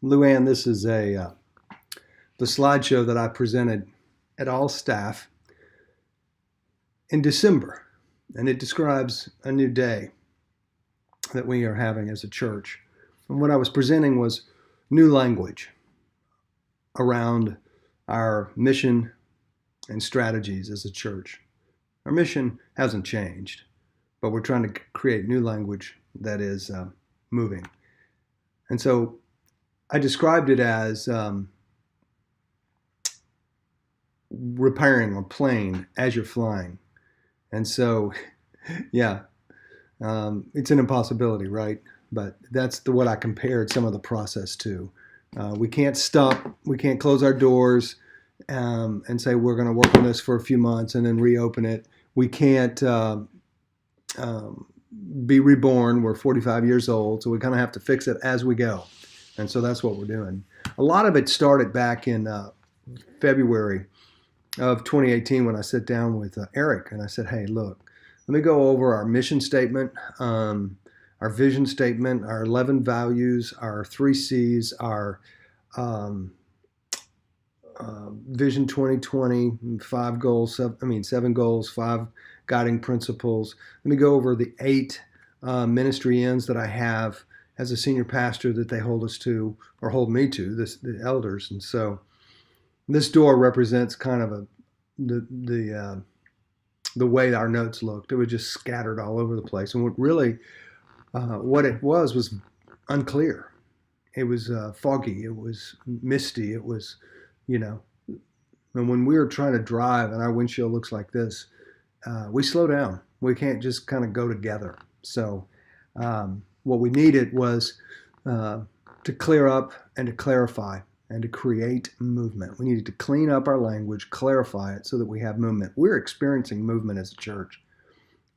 Luann, this is the slideshow that I presented at all staff in December, and it describes a new day that we are having as a church. And what I was presenting was new language around our mission and strategies as a church. Our mission hasn't changed, but we're trying to create new language that is moving. And so I described it as repairing a plane as you're flying. And so, yeah, it's an impossibility, right? But that's what I compared some of the process to. We can't stop, we can't close our doors and say we're going to work on this for a few months and then reopen it. We can't be reborn. We're 45 years old, so we kind of have to fix it as we go. And so that's what we're doing. A lot of it started back in February of 2018 when I sat down with Eric and I said, hey, look, let me go over our mission statement, our vision statement, our 11 values, our 3 C's, our Vision 2020, 5 goals, 7 goals, 5 guiding principles. Let me go over the 8 ministry ends that I have as a senior pastor that they hold us to, or hold me to, the elders. And so this door represents kind of the way our notes looked. It was just scattered all over the place. And what it was unclear. It was foggy. It was misty. It was, and when we were trying to drive and our windshield looks like this, we slow down. We can't just kind of go together. So what we needed was to clear up and to clarify and to create movement. We needed to clean up our language, clarify it so that we have movement. We're experiencing movement as a church.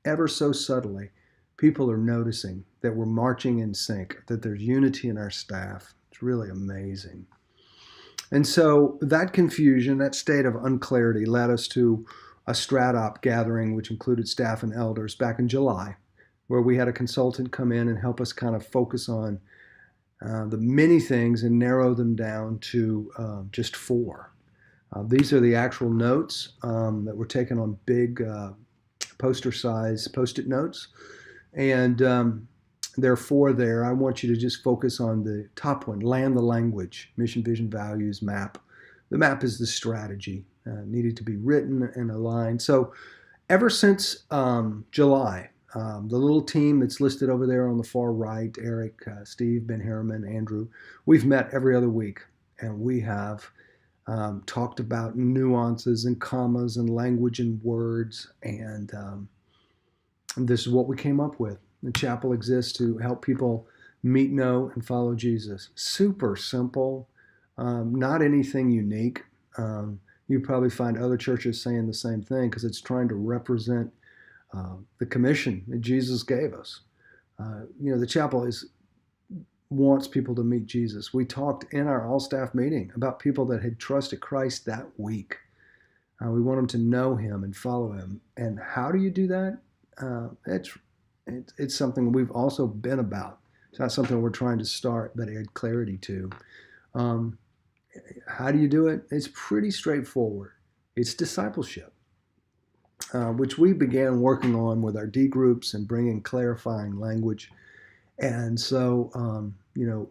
Ever so subtly, people are noticing that we're marching in sync, that there's unity in our staff. It's really amazing. And so that confusion, that state of unclarity led us to a strat-op gathering, which included staff and elders back in July, where we had a consultant come in and help us kind of focus on the many things and narrow them down to just 4. These are the actual notes that were taken on big poster-size Post-it notes. And there are 4 there. I want you to just focus on the top one, land the language, mission, vision, values, map. The map is the strategy, needed to be written and aligned. So ever since July, the little team that's listed over there on the far right, Eric, Steve, Ben Harriman, Andrew, we've met every other week, and we have talked about nuances and commas and language and words, and this is what we came up with. The chapel exists to help people meet, know, and follow Jesus. Super simple, not anything unique. You probably find other churches saying the same thing because it's trying to represent the commission that Jesus gave us. The chapel wants people to meet Jesus. We talked in our all-staff meeting about people that had trusted Christ that week. We want them to know him and follow him. And how do you do that? It's something we've also been about. It's not something we're trying to start, but add clarity to. How do you do it? It's pretty straightforward. It's discipleship. Which we began working on with our D groups and bringing clarifying language. And so,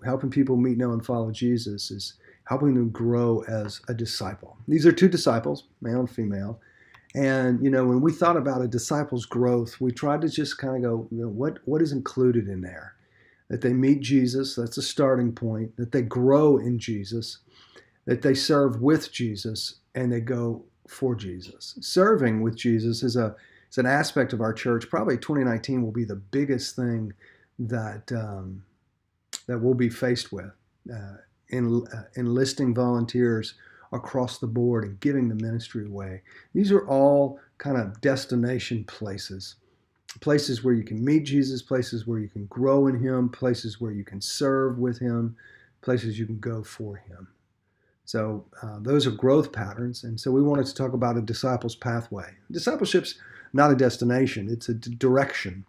helping people meet, know, and follow Jesus is helping them grow as a disciple. These are 2 disciples, male and female. And, when we thought about a disciple's growth, we tried to just kind of go, what is included in there? That they meet Jesus, that's a starting point, that they grow in Jesus, that they serve with Jesus, and they go for Jesus. Serving with Jesus is an aspect of our church. Probably 2019 will be the biggest thing that we'll be faced with. Enlisting volunteers across the board and giving the ministry away. These are all kind of destination places where you can meet Jesus, places where you can grow in him, places where you can serve with him, places you can go for him. So those are growth patterns. And so we wanted to talk about a disciple's pathway. Discipleship's not a destination. It's a direction.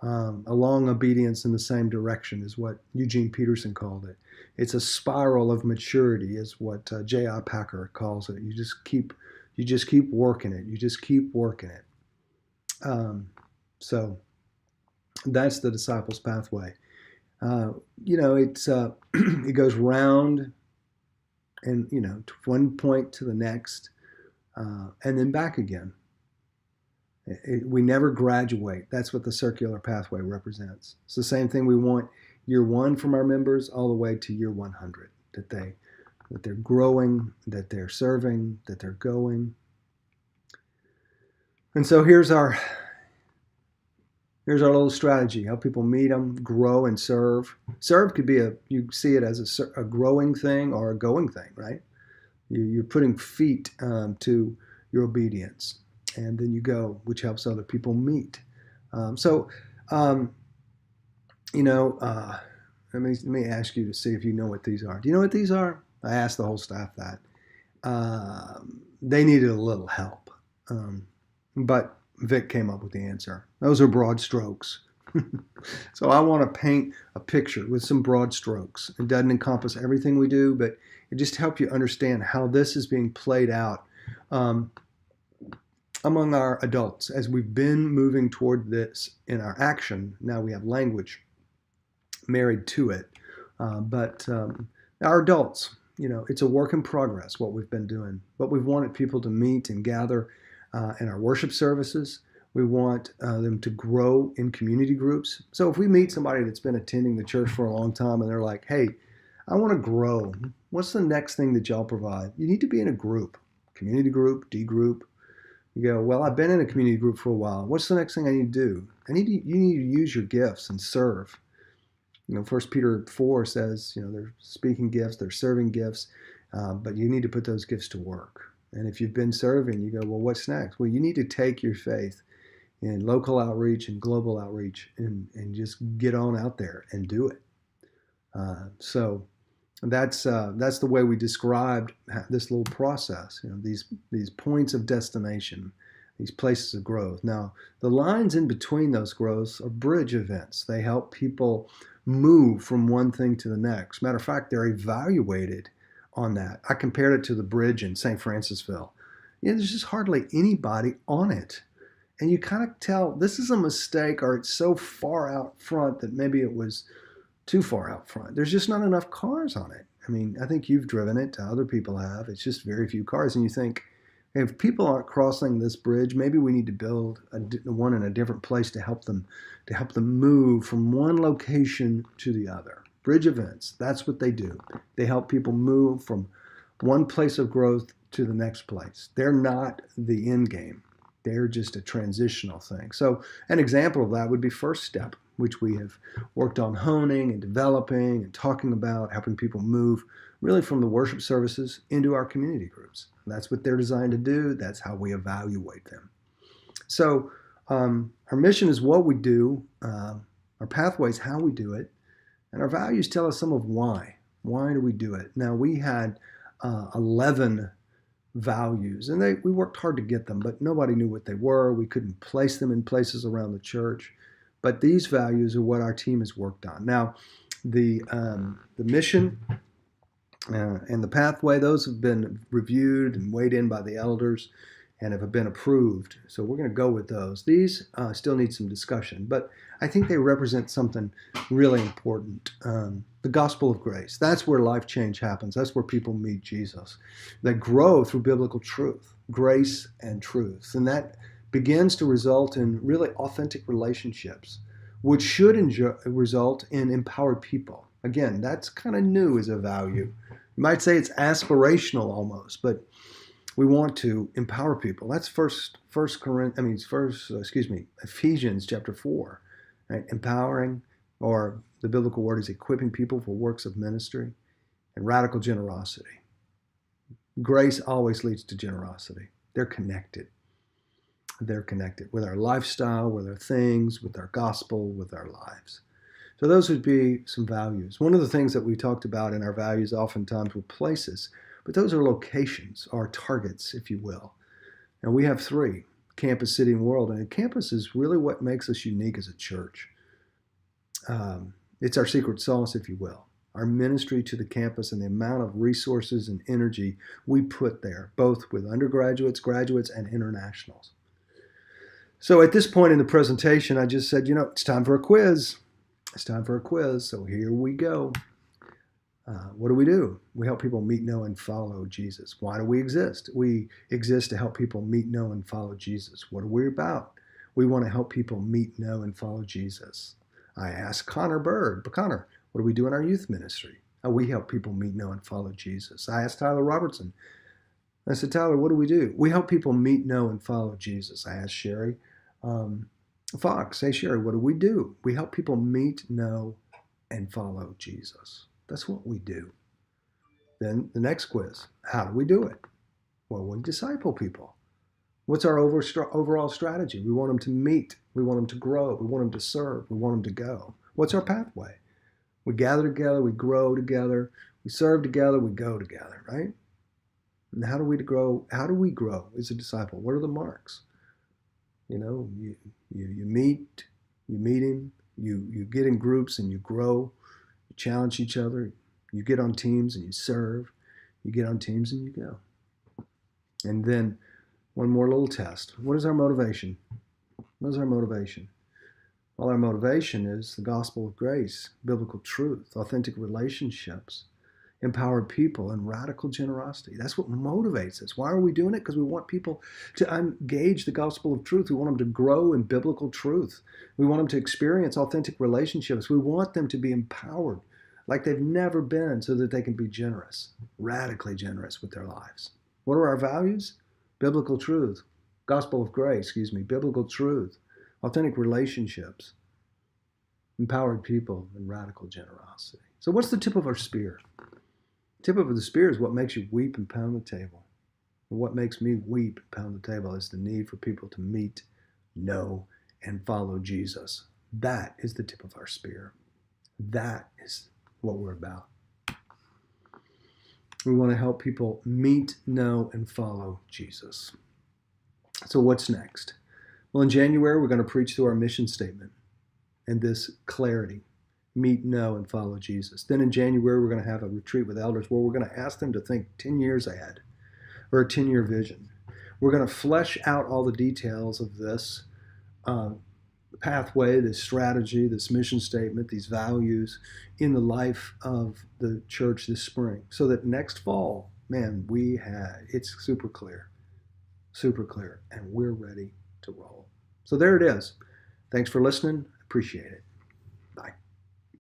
A long obedience in the same direction is what Eugene Peterson called it. It's a spiral of maturity, is what J.I. Packer calls it. You just keep working it. You just keep working it. So that's the disciples' pathway. It's it goes round and to one point to the next, and then back again. We never graduate. That's what the circular pathway represents. It's the same thing we want year one from our members all the way to year 100, that they're growing, that they're serving, that they're going. And so here's our little strategy: help people meet them, grow, and serve. Serve could be you see it as a growing thing or a going thing, right? You're putting feet to your obedience. And then you go, which helps other people meet. Let me ask you to see if you know what these are. Do you know what these are? I asked the whole staff that. They needed a little help, but Vic came up with the answer. Those are broad strokes. So I want to paint a picture with some broad strokes. It doesn't encompass everything we do, but it just helps you understand how this is being played out among our adults as we've been moving toward this in our action. Now we have language married to it, but our adults, it's a work in progress what we've been doing. But we've wanted people to meet and gather in our worship services. We want them to grow in community groups. So if we meet somebody that's been attending the church for a long time and they're like, hey, I want to grow, what's the next thing that y'all provide? You need to be in a group, community group, D group. You go, well, I've been in a community group for a while. What's the next thing I need to do? You need to use your gifts and serve. 1 Peter 4 says, they're speaking gifts, they're serving gifts, but you need to put those gifts to work. And if you've been serving, you go, well, what's next? Well, you need to take your faith in local outreach and global outreach and just get on out there and do it. So that's the way we described this little process. These points of destination, these places of growth. Now, the lines in between those growths are bridge events. They help people move from one thing to the next. Matter of fact, they're evaluated on that. I compared it to the bridge in St. Francisville. There's just hardly anybody on it. And you kind of tell this is a mistake, or it's so far out front that maybe it was too far out front. There's just not enough cars on it. I think you've driven it, other people have. It's just very few cars. And you think, if people aren't crossing this bridge, maybe we need to build one in a different place to help them move from one location to the other. Bridge events, that's what they do. They help people move from one place of growth to the next place. They're not the end game. They're just a transitional thing. So an example of that would be First Step, which we have worked on honing and developing and talking about, helping people move really from the worship services into our community groups. That's what they're designed to do. That's how we evaluate them. So our mission is what we do. Our pathway is how we do it. And our values tell us some of why. Why do we do it? Now, we had 11 values, and we worked hard to get them, but nobody knew what they were. We couldn't place them in places around the church. But these values are what our team has worked on. Now, the mission and the pathway, those have been reviewed and weighed in by the elders and have been approved. So we're going to go with those. These still need some discussion, but I think they represent something really important. The gospel of grace. That's where life change happens. That's where people meet Jesus. They grow through biblical truth, grace and truth. And that begins to result in really authentic relationships, which should result in empowered people. Again, that's kind of new as a value. You might say it's aspirational almost, but we want to empower people. That's Ephesians chapter 4, right? Empowering, or the biblical word is equipping people for works of ministry, and radical generosity. Grace always leads to generosity. They're connected. They're connected with our lifestyle, with our things, with our gospel, with our lives. So those would be some values. One of the things that we talked about in our values oftentimes were places, but those are locations, or targets, if you will. And we have 3, campus, city, and world. And a campus is really what makes us unique as a church. It's our secret sauce, if you will. Our ministry to the campus and the amount of resources and energy we put there, both with undergraduates, graduates, and internationals. So at this point in the presentation, I just said, it's time for a quiz. It's time for a quiz. So here we go. What do? We help people meet, know, and follow Jesus. Why do we exist? We exist to help people meet, know, and follow Jesus. What are we about? We want to help people meet, know, and follow Jesus. I asked Connor Bird, but Connor, what do we do in our youth ministry? We help people meet, know, and follow Jesus. I asked Tyler Robertson. I said, Tyler, what do? We help people meet, know, and follow Jesus. I asked Sherry Fox. Hey, Sherry, what do? We help people meet, know, and follow Jesus. That's what we do. Then the next quiz, how do we do it? Well, we disciple people. What's our overall strategy? We want them to meet. We want them to grow. We want them to serve. We want them to go. What's our pathway? We gather together. We grow together. We serve together. We go together, right? And how do we grow? How do we grow as a disciple? What are the marks? You meet, you meet him, you get in groups and you grow, you challenge each other, you get on teams and you serve, you get on teams and you go. And then one more little test. What is our motivation? What is our motivation? Well, our motivation is the gospel of grace, biblical truth, authentic relationships, empowered people, and radical generosity. That's what motivates us. Why are we doing it? Because we want people to engage the gospel of truth. We want them to grow in biblical truth. We want them to experience authentic relationships. We want them to be empowered like they've never been so that they can be generous, radically generous with their lives. What are our values? Biblical truth, gospel of grace, biblical truth, authentic relationships, empowered people, and radical generosity. So what's the tip of our spear? Tip of the spear is what makes you weep and pound the table. And what makes me weep and pound the table is the need for people to meet, know, and follow Jesus. That is the tip of our spear. That is what we're about. We want to help people meet, know, and follow Jesus. So what's next? Well, in January, we're going to preach through our mission statement and this clarity. Meet, know, and follow Jesus. Then in January, we're going to have a retreat with elders where we're going to ask them to think 10 years ahead or a 10-year vision. We're going to flesh out all the details of this pathway, this strategy, this mission statement, these values in the life of the church this spring so that next fall, man, it's super clear, and we're ready to roll. So there it is. Thanks for listening. Appreciate it.